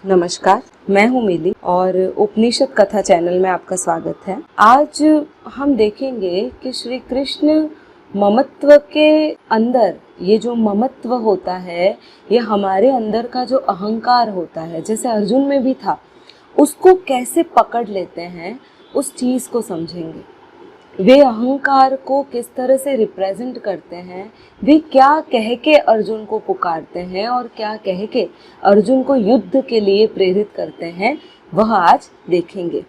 नमस्कार, मैं हूँ मिली और उपनिषद कथा चैनल में आपका स्वागत है। आज हम देखेंगे कि श्री कृष्ण ममत्व के अंदर ये जो ममत्व होता है, ये हमारे अंदर का जो अहंकार होता है, जैसे अर्जुन में भी था, उसको कैसे पकड़ लेते हैं, उस चीज़ को समझेंगे। वे अहंकार को किस तरह से रिप्रेजेंट करते हैं, वे क्या कह के अर्जुन को पुकारते हैं और क्या कह के अर्जुन को युद्ध के लिए प्रेरित करते हैं, वह आज देखेंगे।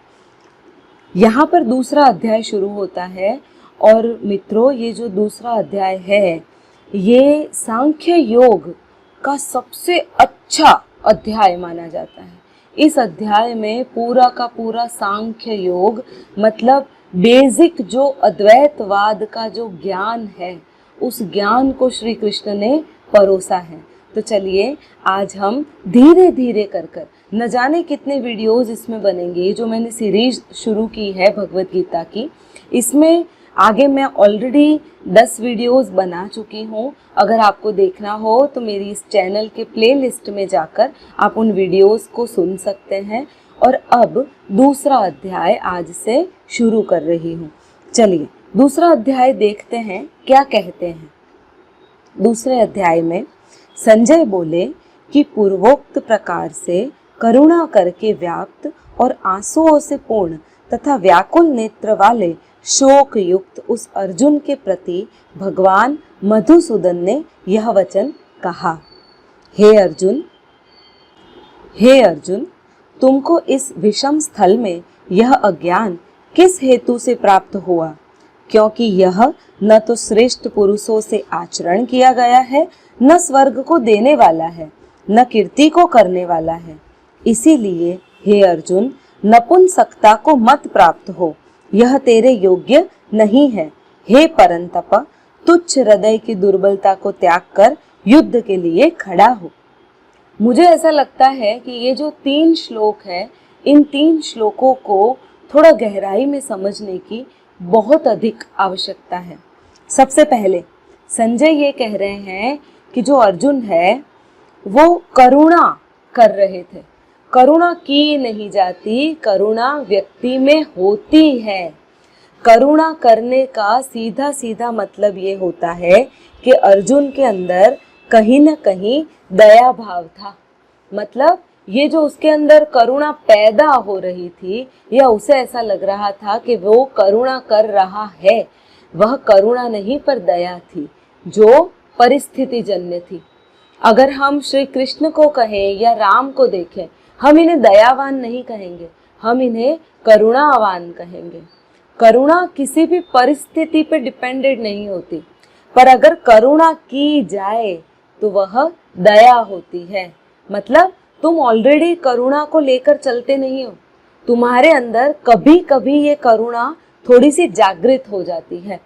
यहाँ पर दूसरा अध्याय शुरू होता है और मित्रों, ये जो दूसरा अध्याय है, ये सांख्य योग का सबसे अच्छा अध्याय माना जाता है। इस अध्याय में पूरा का पूरा सांख्य योग मतलब बेसिक जो अद्वैतवाद का जो ज्ञान है, उस ज्ञान को श्री कृष्ण ने परोसा है। तो चलिए आज हम धीरे धीरे कर न जाने कितने वीडियोस इसमें बनेंगे। जो मैंने सीरीज शुरू की है भगवत गीता की, इसमें आगे मैं ऑलरेडी 10 वीडियोस बना चुकी हूँ। अगर आपको देखना हो तो मेरी इस चैनल के प्लेलिस्ट में जाकर आप उन वीडियोस को सुन सकते हैं। और अब दूसरा अध्याय आज से शुरू कर रही हूँ। चलिए दूसरा अध्याय देखते हैं क्या कहते हैं। दूसरे अध्याय में संजय बोले कि पूर्वोक्त प्रकार से करुणा करके व्याप्त और आंसुओं से पूर्ण तथा व्याकुल नेत्र वाले शोक युक्त उस अर्जुन के प्रति भगवान मधुसूदन ने यह वचन कहा। हे अर्जुन, तुमको इस विषम स्थल में यह अज्ञान किस हेतु से प्राप्त हुआ? क्योंकि यह न तो श्रेष्ठ पुरुषों से आचरण किया गया है, न स्वर्ग को देने वाला है, न कीर्ति को करने वाला है। इसीलिए हे अर्जुन, नपुंसकता को मत प्राप्त हो, यह तेरे योग्य नहीं है। हे परंतप, तुच्छ हृदय की दुर्बलता को त्याग कर युद्ध के लिए खड़ा हो। मुझे ऐसा लगता है कि ये जो 3 श्लोक है, इन 3 श्लोकों को थोड़ा गहराई में समझने की बहुत अधिक आवश्यकता है। सबसे पहले संजय ये कह रहे हैं कि जो अर्जुन है वो करुणा कर रहे थे। करुणा की नहीं जाती, करुणा व्यक्ति में होती है। करुणा करने का सीधा सीधा मतलब ये होता है कि अर्जुन के अंदर कहीं न कहीं दया भाव था। मतलब ये जो उसके अंदर करुणा पैदा हो रही थी, या उसे ऐसा लग रहा था कि वो करुणा कर रहा है, वह करुणा नहीं पर दया थी, जो परिस्थिति जन्य थी। अगर हम श्री कृष्ण को कहें या राम को देखें, हम इन्हें दयावान नहीं कहेंगे, हम इन्हें करुणावान कहेंगे। करुणा किसी भी परिस्थिति पे डिपेंडेड नहीं होती, पर अगर करुणा की जाए तो वह दया होती है। मतलब तुम ऑलरेडी करुणा को लेकर चलते नहीं हो, तुम्हारे अंदर कभी कभी ये करुणा थोड़ी सी जागृत हो जाती है।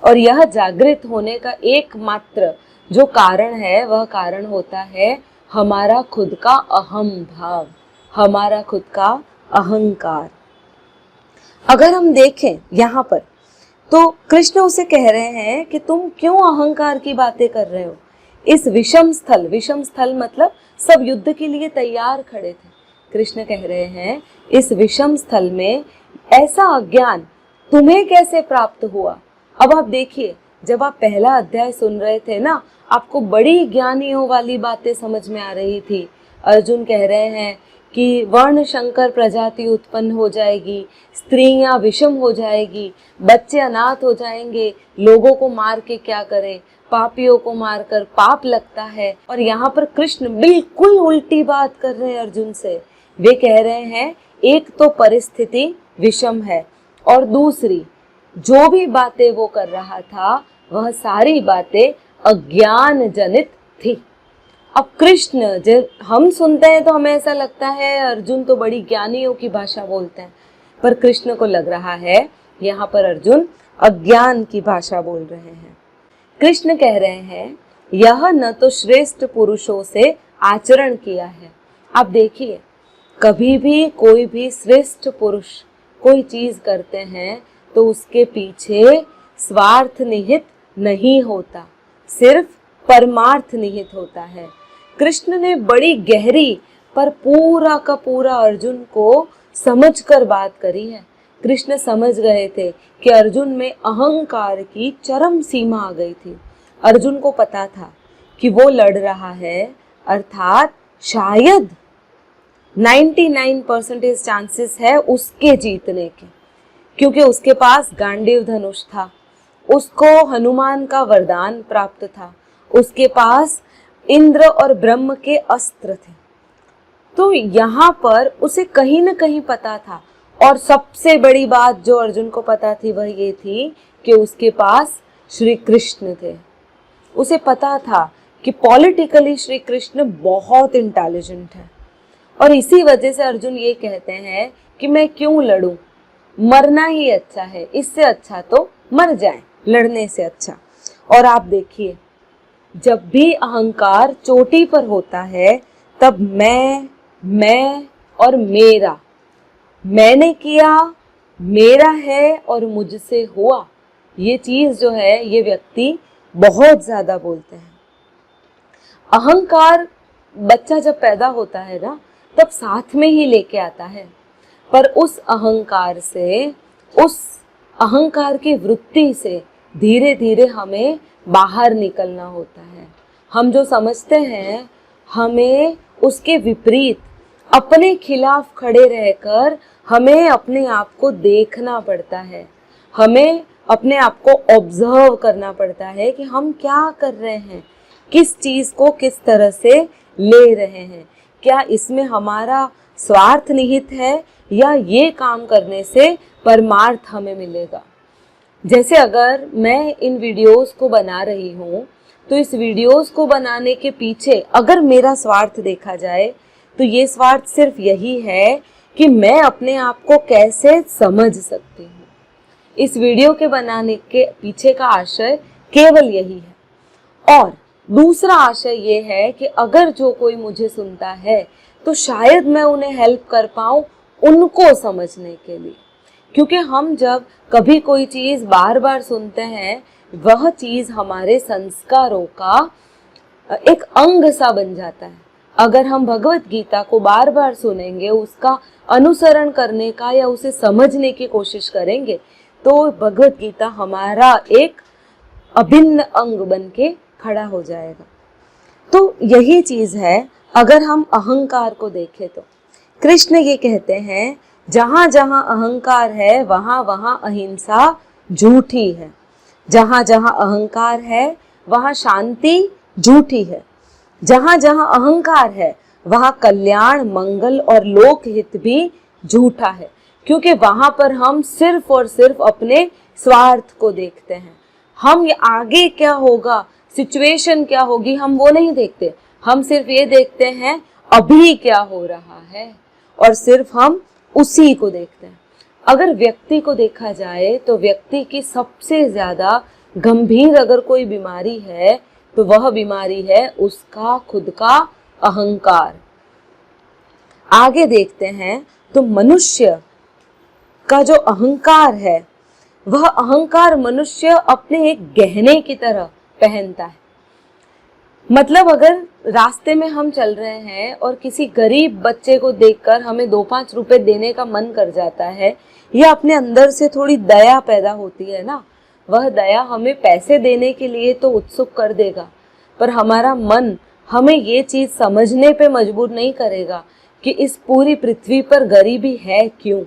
और यह जागृत होने का एकमात्र जो कारण है, वह कारण होता है हमारा खुद का अहम भाव, हमारा खुद का अहंकार। अगर हम देखें यहाँ पर तो कृष्ण उसे कह रहे हैं कि तुम क्यों अहंकार की बातें कर रहे हो। इस विषम स्थल मतलब सब युद्ध के लिए तैयार खड़े थे। कृष्ण कह रहे हैं इस विषम स्थल में ऐसा अज्ञान तुम्हें कैसे प्राप्त हुआ। अब आप देखिए, जब आप पहला अध्याय सुन रहे थे ना, आपको बड़ी ज्ञानियों वाली बातें समझ में आ रही थी। अर्जुन कह रहे हैं कि वर्ण शंकर प्रजाति उत्पन्न हो जाएगी, स्त्रियां विषम हो जाएगी, बच्चे अनाथ हो जाएंगे, लोगों को मार के क्या करें, पापियों को मारकर पाप लगता है। और यहाँ पर कृष्ण बिल्कुल उल्टी बात कर रहे हैं अर्जुन से। वे कह रहे हैं एक तो परिस्थिति विषम है, और दूसरी जो भी बातें वो कर रहा था वह सारी बातें अज्ञान जनित थी। अब कृष्ण, जब हम सुनते हैं तो हमें ऐसा लगता है अर्जुन तो बड़ी ज्ञानियों की भाषा बोलते हैं, पर कृष्ण को लग रहा है यहाँ पर अर्जुन अज्ञान की भाषा बोल रहे हैं। कृष्ण कह रहे हैं यह न तो श्रेष्ठ पुरुषों से आचरण किया है। आप देखिए, कभी भी कोई भी श्रेष्ठ पुरुष कोई चीज करते हैं तो उसके पीछे स्वार्थ निहित नहीं होता, सिर्फ परमार्थ निहित होता है। कृष्ण ने बड़ी गहरी पर पूरा का पूरा अर्जुन को समझकर बात करी है। कृष्ण समझ गए थे कि अर्जुन में अहंकार की चरम सीमा आ गई थी। अर्जुन को पता था कि वो लड़ रहा है, अर्थात शायद 99% चांसेस है उसके जीतने के, क्योंकि उसके पास गांडीव धनुष था, उसको हनुमान का वरदान प्राप्त था, उसके पास इंद्र और ब्रह्म के अस्त्र थे। तो यहाँ पर उसे कहीं न कहीं पता था, और सबसे बड़ी बात जो अर्जुन को पता थी वह ये थी कि उसके पास श्री कृष्ण थे। उसे पता था कि पॉलिटिकली श्री कृष्ण बहुत इंटेलिजेंट है, और इसी वजह से अर्जुन ये कहते हैं कि मैं क्यों लड़ूं, मरना ही अच्छा है, इससे अच्छा तो मर जाएं, लड़ने से अच्छा। और आप देखिए, जब भी अहंकार चोटी पर होता है तब मैं और मेरा, मैंने किया, मेरा है और मुझसे हुआ, ये चीज जो है ये व्यक्ति बहुत ज्यादा बोलते हैं। अहंकार बच्चा जब पैदा होता है ना, तब साथ में ही लेके आता है, पर उस अहंकार से, उस अहंकार की वृत्ति से धीरे धीरे हमें बाहर निकलना होता है। हम जो समझते हैं, हमें उसके विपरीत अपने खिलाफ खड़े रहकर हमें अपने आप को देखना पड़ता है, हमें अपने आप को ऑब्जर्व करना पड़ता है कि हम क्या कर रहे हैं, किस चीज को किस तरह से ले रहे हैं, क्या इसमें हमारा स्वार्थ निहित है या ये काम करने से परमार्थ हमें मिलेगा। जैसे अगर मैं इन वीडियोस को बना रही हूँ, तो इस वीडियोस को बनाने के पीछे अगर मेरा स्वार्थ देखा जाए तो ये स्वार्थ सिर्फ यही है कि मैं अपने आप को कैसे समझ सकती हूँ। इस वीडियो के बनाने के पीछे का आशय केवल यही है। और दूसरा आशय ये है कि अगर जो कोई मुझे सुनता है तो शायद मैं उन्हें हेल्प कर पाऊँ उनको समझने के लिए, क्योंकि हम जब कभी कोई चीज़ बार बार सुनते हैं, वह चीज़ हमारे संस्कारों का एक अंग सा बन जाता है। अगर हम भगवत गीता को बार बार सुनेंगे, उसका अनुसरण करने का या उसे समझने की कोशिश करेंगे, तो भगवत गीता हमारा एक अभिन्न अंग बन के खड़ा हो जाएगा। तो यही चीज है। अगर हम अहंकार को देखें तो कृष्ण ये कहते हैं, जहां जहां अहंकार है वहां वहां अहिंसा झूठी है, जहां जहां अहंकार है वहां शांति झूठी है, जहां जहां अहंकार है वहां कल्याण, मंगल और लोकहित भी झूठा है, क्योंकि वहां पर हम सिर्फ और सिर्फ अपने स्वार्थ को देखते हैं। हम आगे क्या होगा, सिचुएशन क्या होगी, हम वो नहीं देखते। हम सिर्फ ये देखते हैं अभी क्या हो रहा है, और सिर्फ हम उसी को देखते हैं। अगर व्यक्ति को देखा जाए तो व्यक्ति की सबसे ज्यादा गंभीर अगर कोई बीमारी है तो वह बीमारी है उसका खुद का अहंकार। आगे देखते हैं तो मनुष्य का जो अहंकार है, वह अहंकार मनुष्य अपने एक गहने की तरह पहनता है। मतलब अगर रास्ते में हम चल रहे हैं और किसी गरीब बच्चे को देखकर हमें 2-5 रुपए देने का मन कर जाता है, या अपने अंदर से थोड़ी दया पैदा होती है ना, वह दया हमें पैसे देने के लिए तो उत्सुक कर देगा, पर हमारा मन हमें ये चीज समझने पे मजबूर नहीं करेगा कि इस पूरी पृथ्वी पर गरीबी है क्यों।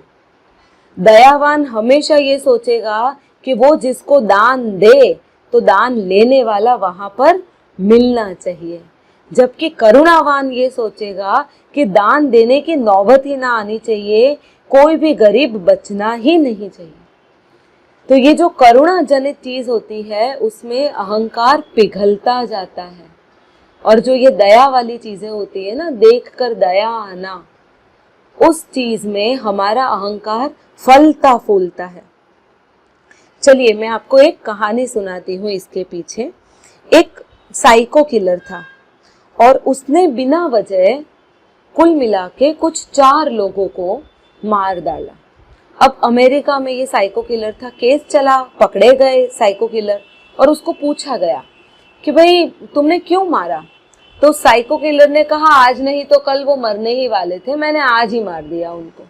दयावान हमेशा ये सोचेगा कि वो जिसको दान दे तो दान लेने वाला वहां पर मिलना चाहिए, जबकि करुणावान ये सोचेगा कि दान देने की नौबत ही ना आनी चाहिए, कोई भी गरीब बचना ही नहीं चाहिए। तो ये जो करुणा जनित चीज होती है उसमें अहंकार पिघलता जाता है, और जो ये दया वाली चीजें होती है ना, देख कर दया आना, उस चीज में हमारा अहंकार फलता फूलता है। चलिए मैं आपको एक कहानी सुनाती हूँ। इसके पीछे एक साइको किलर था, और उसने बिना वजह कुल मिला के कुछ 4 लोगों को मार डाला। अब अमेरिका में ये साइको किलर था, केस चला, पकड़े गए साइको किलर, और उसको पूछा गया कि भाई तुमने क्यों मारा। तो साइको किलर ने कहा आज नहीं तो कल वो मरने ही वाले थे, मैंने आज ही मार दिया उनको।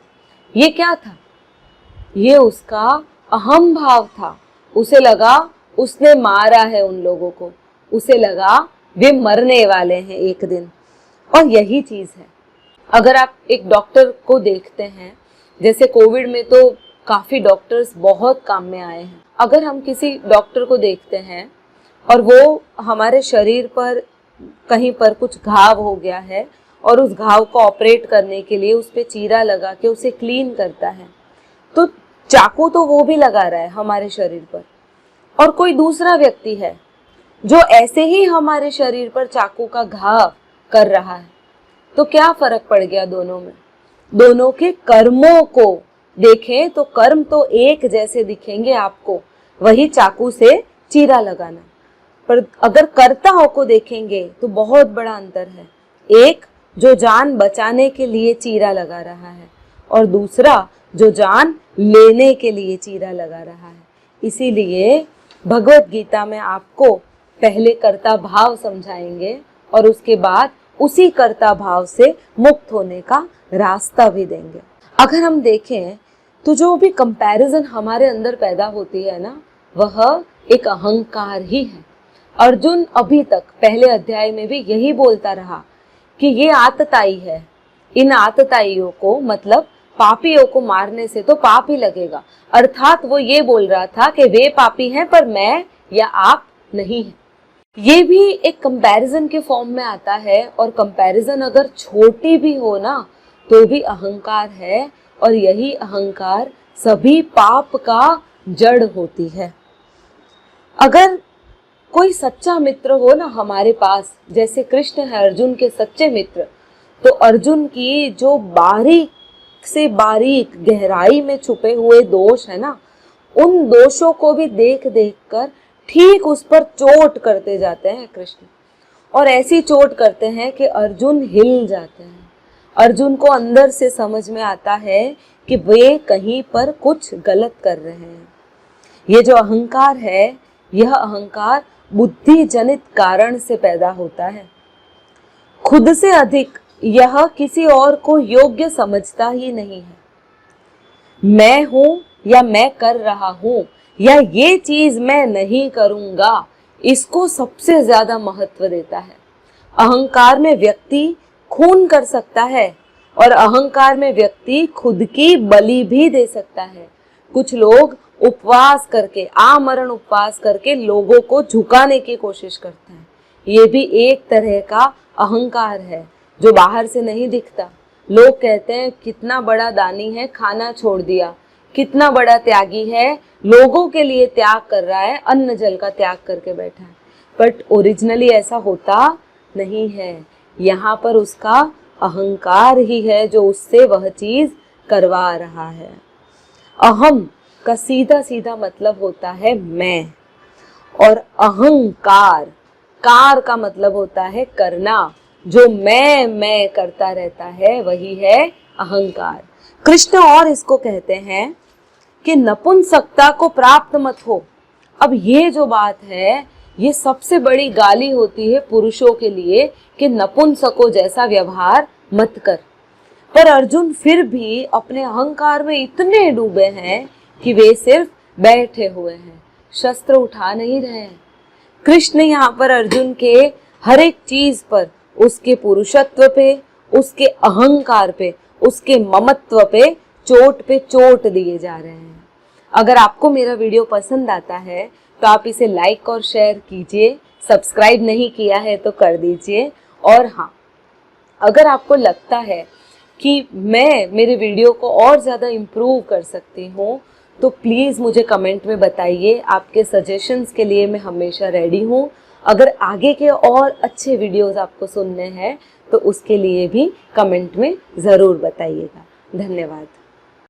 ये क्या था? ये उसका अहम भाव था। उसे लगा उसने मारा है उन लोगों को, उसे लगा वे मरने वाले हैं एक दिन। और यही चीज है, अगर आप एक डॉक्टर को देखते हैं, जैसे कोविड में तो काफी डॉक्टर्स बहुत काम में आए हैं। अगर हम किसी डॉक्टर को देखते हैं और वो हमारे शरीर पर कहीं पर कुछ घाव हो गया है और उस घाव को ऑपरेट करने के लिए उस पे चीरा लगा के उसे क्लीन करता है, तो चाकू तो वो भी लगा रहा है हमारे शरीर पर। और कोई दूसरा व्यक्ति है जो ऐसे ही हमारे शरीर पर चाकू का घाव कर रहा है, तो क्या फर्क पड़ गया दोनों में? दोनों के कर्मों को देखें तो कर्म तो एक जैसे दिखेंगे आपको, वही चाकू से चीरा लगाना। पर अगर कर्ताओं को देखेंगे तो बहुत बड़ा अंतर है। एक जो जान बचाने के लिए चीरा लगा रहा है और दूसरा जो जान लेने के लिए चीरा लगा रहा है। इसीलिए भगवत गीता में आपको पहले कर्ता भाव समझाएंगे और उसके बाद उसी कर्ता भाव से मुक्त होने का रास्ता भी देंगे। अगर हम देखें तो जो भी कंपैरिजन हमारे अंदर पैदा होती है ना, वह एक अहंकार ही है। अर्जुन अभी तक पहले अध्याय में भी यही बोलता रहा कि ये आतताई है, इन आतताइयों को मतलब पापियों को मारने से तो पाप ही लगेगा। अर्थात वो ये बोल रहा था कि वे पापी हैं पर मैं या आप नहीं है। ये भी एक कंपैरिजन के फॉर्म में आता है, और कंपैरिजन अगर छोटी भी हो ना तो भी अहंकार है, और यही अहंकार सभी पाप का जड़ होती है। अगर कोई सच्चा मित्र हो ना हमारे पास, जैसे कृष्ण है अर्जुन के सच्चे मित्र, तो अर्जुन की जो बारीक से बारीक गहराई में छुपे हुए दोष है ना, उन दोषों को भी देख देख कर ठीक उस पर चोट करते जाते हैं कृष्ण। और ऐसी चोट करते हैं कि अर्जुन हिल जाते हैं। अर्जुन को अंदर से समझ में आता है कि वे कहीं पर कुछ गलत कर रहे हैं। ये जो अहंकार है, यह अहंकार बुद्धि जनित कारण से पैदा होता है। खुद से अधिक यह किसी और को योग्य समझता ही नहीं है। मैं हूं या मैं कर रहा हूं या ये चीज मैं नहीं करूंगा, इसको सबसे ज्यादा महत्व देता है। अहंकार में व्यक्ति खून कर सकता है और अहंकार में व्यक्ति खुद की बलि भी दे सकता है। कुछ लोग उपवास करके, आमरण उपवास करके लोगों को झुकाने की कोशिश करते हैं। ये भी एक तरह का अहंकार है जो बाहर से नहीं दिखता। लोग कहते हैं कितना बड़ा दानी है, खाना छोड़ दिया, कितना बड़ा त्यागी है, लोगों के लिए त्याग कर रहा है, अन्न जल का त्याग करके बैठा है। बट ओरिजिनली ऐसा होता नहीं है। यहाँ पर उसका अहंकार ही है जो उससे वह चीज करवा रहा है। अहम का सीधा सीधा मतलब होता है मैं, और अहंकार कार का मतलब होता है करना। जो मैं करता रहता है वही है अहंकार। कृष्ण और इसको कहते हैं कि नपुंसकता को प्राप्त मत हो। अब ये जो बात है, ये सबसे बड़ी गाली होती है पुरुषों के लिए कि नपुंसकों जैसा व्यवहार मत कर। पर अर्जुन फिर भी अपने अहंकार में इतने डूबे हैं कि वे सिर्फ बैठे हुए हैं, शस्त्र उठा नहीं रहे हैं। कृष्ण यहाँ पर अर्जुन के हर एक चीज पर, उसके पुरुषत्व पे, उसके अहंकार पे, उसके ममत्व पे चोट दिए जा रहे हैं। अगर आपको मेरा वीडियो पसंद आता है तो आप इसे लाइक और शेयर कीजिए। सब्सक्राइब नहीं किया है तो कर दीजिए। और हाँ, अगर आपको लगता है कि मैं मेरे वीडियो को और ज़्यादा इम्प्रूव कर सकती हूँ तो प्लीज़ मुझे कमेंट में बताइए। आपके सजेशंस के लिए मैं हमेशा रेडी हूँ। अगर आगे के और अच्छे वीडियोस आपको सुनने हैं तो उसके लिए भी कमेंट में ज़रूर बताइएगा। धन्यवाद।